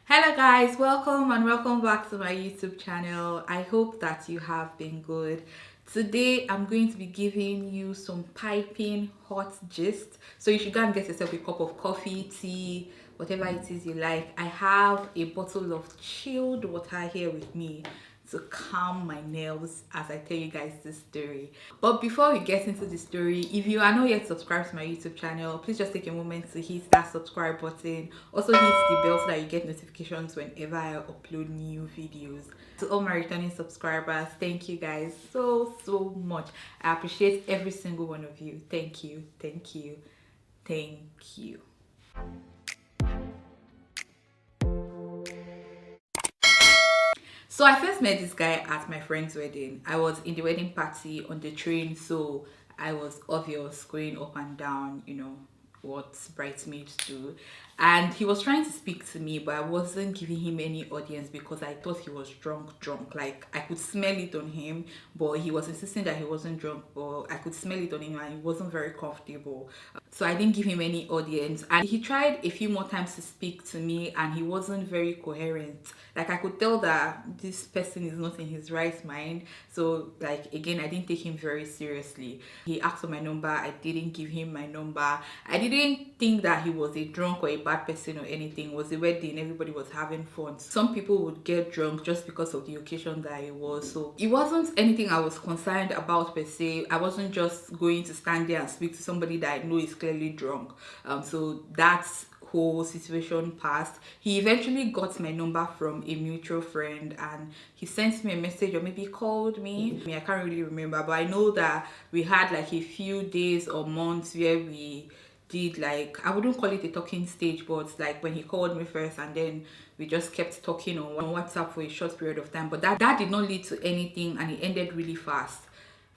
Hello guys, welcome back to my YouTube channel. I hope that you have been good. Today I'm going to be giving you some piping hot gist. So you should go and get yourself a cup of coffee, tea, whatever it is you like. I have a bottle of chilled water here with me to calm my nerves as I tell you guys this story. But before we get into the story, if you are not yet subscribed to my YouTube channel, please just take a moment to hit that subscribe button. Also hit the bell so that you get notifications whenever I upload new videos. To all my returning subscribers, thank you guys so much. I appreciate every single one of you. Thank you, thank you, thank you. So I first met this guy at my friend's wedding. I was in the wedding party on the train, so I was obvious going up and down, what bridesmaids do. And he was trying to speak to me, but I wasn't giving him any audience because I thought he was drunk. Like I could smell it on him, but he was insisting that he wasn't drunk, but I could smell it on him and he wasn't very comfortable. So I didn't give him any audience. And he tried a few more times to speak to me and he wasn't very coherent. Like I could tell that this person is not in his right mind. So like again, I didn't take him very seriously. He asked for my number. I didn't give him my number. I didn't think that he was a drunk or a bad person or anything. It was a wedding, everybody was having fun. Some people would get drunk just because of the occasion that it was. So it wasn't anything I was concerned about per se. I wasn't just going to stand there and speak to somebody that I know is clearly drunk. So that's whole situation passed. He eventually got my number from a mutual friend and he sent me a message, or maybe he called me. I can't really remember, but I know that we had like a few days or months where we did, like, I wouldn't call it a talking stage, but like when he called me first and then we just kept talking on WhatsApp for a short period of time. But that did not lead to anything and it ended really fast.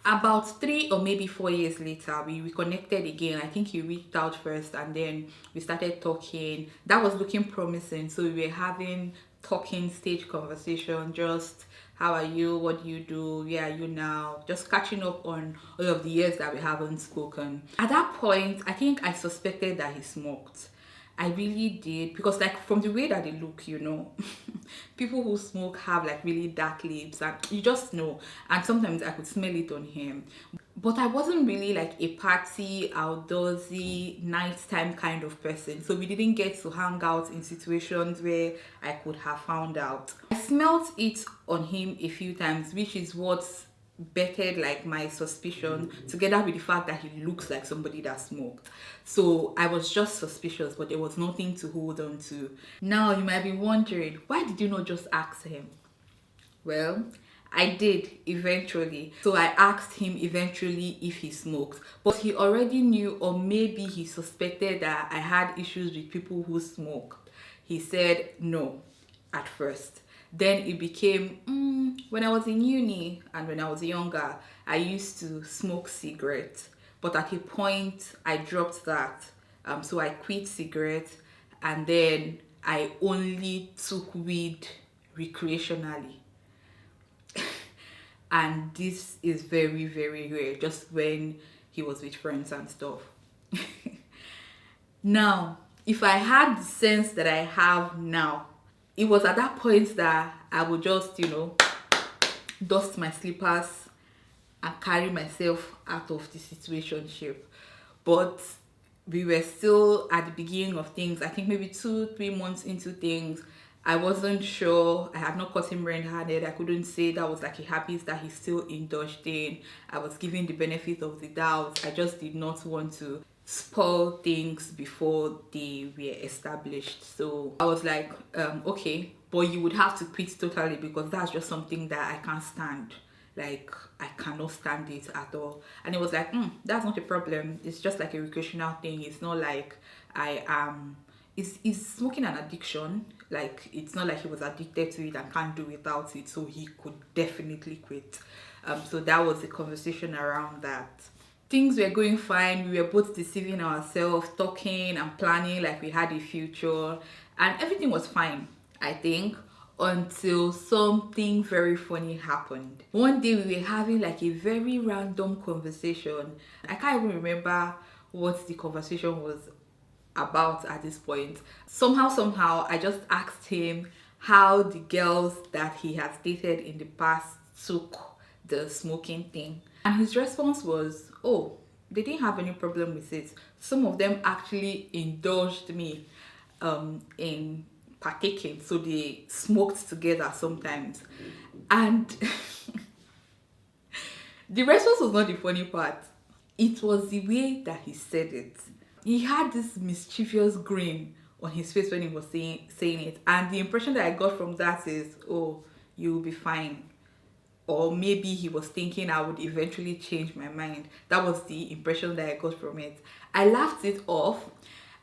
About 3 or maybe 4 years later, we reconnected again. I think he reached out first and then we started talking. That was looking promising. So we were having talking stage conversation, just how are you, what do you do, where are you now, just catching up on all of the years that we haven't spoken. At that point, I think I suspected that he smoked. I really did, because like from the way that they look, people who smoke have like really dark lips and you just know. And sometimes I could smell it on him. But I wasn't really like a party, outdoorsy, nighttime kind of person. So we didn't get to hang out in situations where I could have found out. I smelt it on him a few times, which is what bettered like my suspicion, together with the fact that he looks like somebody that smoked. So I was just suspicious, but there was nothing to hold on to. Now you might be wondering, why did you not just ask him? Well, I did eventually. So I asked him eventually if he smoked, but he already knew, or maybe he suspected that I had issues with people who smoke. He said no at first. Then it became, when I was in uni and when I was younger, I used to smoke cigarettes. But at a point, I dropped that. So I quit cigarettes and then I only took weed recreationally. And this is very rare, just when he was with friends and stuff. Now, if I had the sense that I have now, it was at that point that I would just, dust my slippers and carry myself out of the situationship. But we were still at the beginning of things. I think maybe 2-3 months into things. I wasn't sure. I had not caught him red-handed. I couldn't say that was like a habit that he still indulged in. I was giving the benefit of the doubt. I just did not want to spoil things before they were established. So I was like, okay, but you would have to quit totally, because that's just something that I can't stand. Like I cannot stand it at all. And it was like, that's not a problem. It's just like a recreational thing. It's not like I am is smoking an addiction. Like it's not like he was addicted to it and can't do without it, so he could definitely quit. So that was the conversation around that. Things were going fine. We were both deceiving ourselves, talking and planning like we had a future, and everything was fine, I think, until something very funny happened. One day we were having like a very random conversation. I can't even remember what the conversation was about at this point. Somehow, I just asked him how the girls that he has dated in the past took the smoking thing. And his response was, oh, they didn't have any problem with it. Some of them actually indulged me in partaking, so they smoked together sometimes. And the response was not the funny part. It was the way that he said it. He had this mischievous grin on his face when he was saying it. And the impression that I got from that is, oh, you'll be fine. Or maybe he was thinking I would eventually change my mind. That was the impression that I got from it. I laughed it off,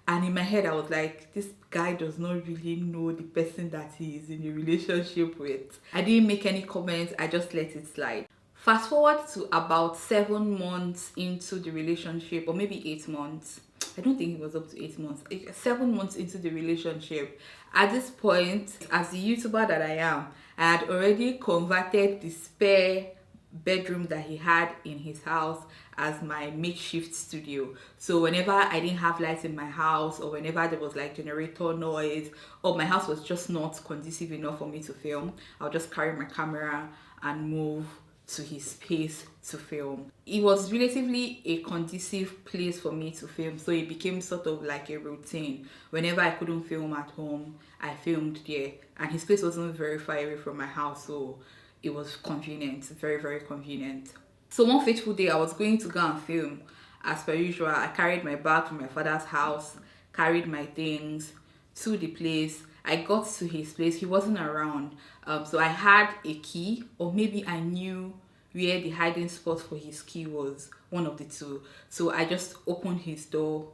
and in my head I was like, this guy does not really know the person that he is in a relationship with. I didn't make any comments, I just let it slide. Fast forward to about 7 months into the relationship, or maybe 8 months. I don't think it was up to 8 months. 7 months into the relationship. At this point, as the YouTuber that I am, I had already converted the spare bedroom that he had in his house as my makeshift studio. So whenever I didn't have lights in my house, or whenever there was like generator noise, or my house was just not conducive enough for me to film, I'll just carry my camera and move to his space to film. It was relatively a conducive place for me to film, so it became sort of like a routine. Whenever I couldn't film at home, I filmed there, and his place wasn't very far away from my house, so it was convenient, very, very convenient. So one fateful day, I was going to go and film. As per usual, I carried my bag from my father's house, carried my things to the place. I got to his place, he wasn't around. So I had a key, or maybe I knew where the hiding spot for his key was, one of the two. So I just opened his door,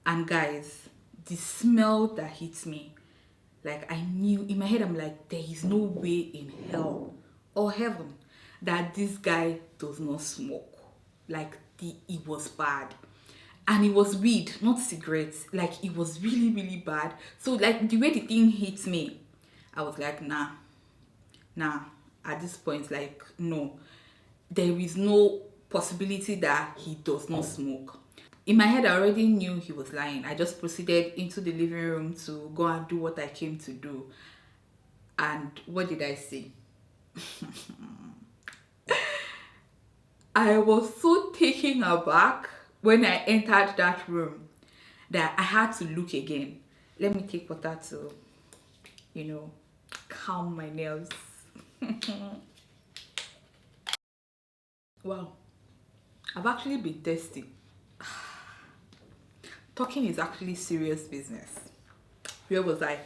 and guys, the smell that hit me, like I knew in my head, I'm like, there is no way in hell or heaven that this guy does not smoke. Like it was bad. And it was weed, not cigarettes. Like it was really, really bad. So like the way the thing hit me, I was like, nah. At this point, like, no. There is no possibility that he does not smoke. In my head, I already knew he was lying. I just proceeded into the living room to go and do what I came to do. And what did I see? I was so taken aback when I entered that room that I had to look again. Let me take water to, calm my nerves. Wow, I've actually been thirsty. Talking is actually serious business. Where was I?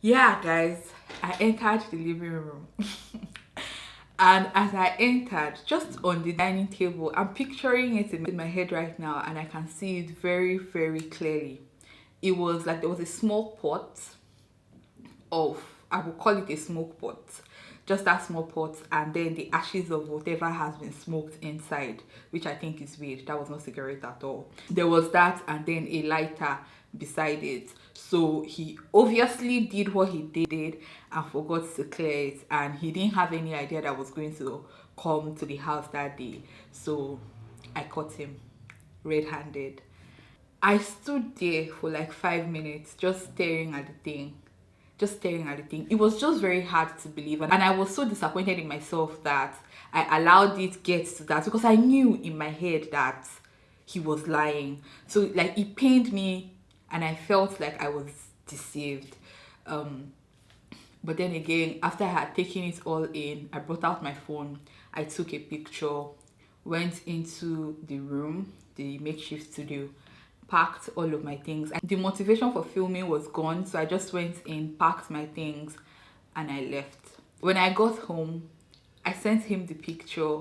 Yeah, guys, I entered the living room. And as I entered, just on the dining table, I'm picturing it in my head right now, and I can see it very, very clearly. It was like there was a small pot of, I would call it a smoke pot, just that small pot, and then the ashes of whatever has been smoked inside, which I think is weird. That was not cigarette at all. There was that, and then a lighter beside it. So he obviously did what he did and forgot to clear it, and he didn't have any idea that I was going to come to the house that day. So I caught him red-handed. I stood there for like 5 minutes just staring at the thing. It was just very hard to believe, and I was so disappointed in myself that I allowed it get to that, because I knew in my head that he was lying. So like it pained me, and I felt like I was deceived. But then again, after I had taken it all in, I brought out my phone, I took a picture, went into the room, the makeshift studio, packed all of my things, and the motivation for filming was gone. So I just went in, packed my things, and I left. When I got home, I sent him the picture,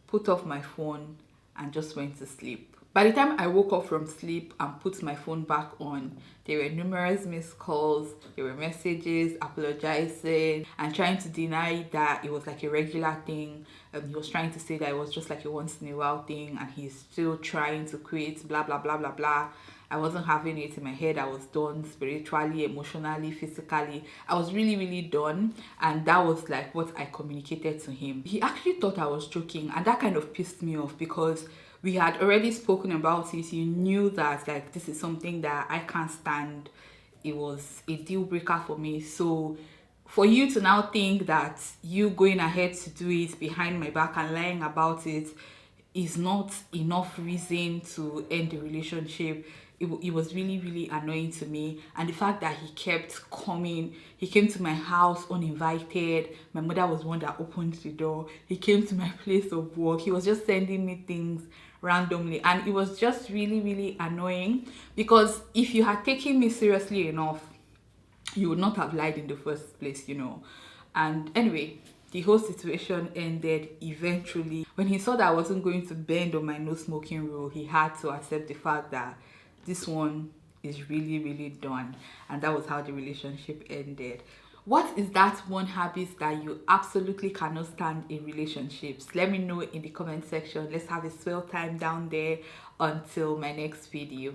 put off my phone, and just went to sleep. By the time I woke up from sleep and put my phone back on, there were numerous missed calls, there were messages apologizing and trying to deny that it was like a regular thing. He was trying to say that it was just like a once in a while thing, and he's still trying to quit, blah, blah, blah, blah, blah. I wasn't having it. In my head, I was done spiritually, emotionally, physically. I was really, really done, and that was like what I communicated to him. He actually thought I was joking, and that kind of pissed me off, because we had already spoken about it. You knew that like this is something that I can't stand. It was a deal breaker for me. So for you to now think that you going ahead to do it behind my back and lying about it is not enough reason to end the relationship. It was really, really annoying to me. And the fact that he kept coming, he came to my house uninvited. My mother was one that opened the door. He came to my place of work. He was just sending me things randomly. And it was just really, really annoying, because if you had taken me seriously enough, you would not have lied in the first place, you know. And anyway, the whole situation ended eventually. When he saw that I wasn't going to bend on my no smoking rule, he had to accept the fact that this one is really, really done. And that was how the relationship ended. What is that one habit that you absolutely cannot stand in relationships? Let me know in the comment section. Let's have a swell time down there. Until my next video.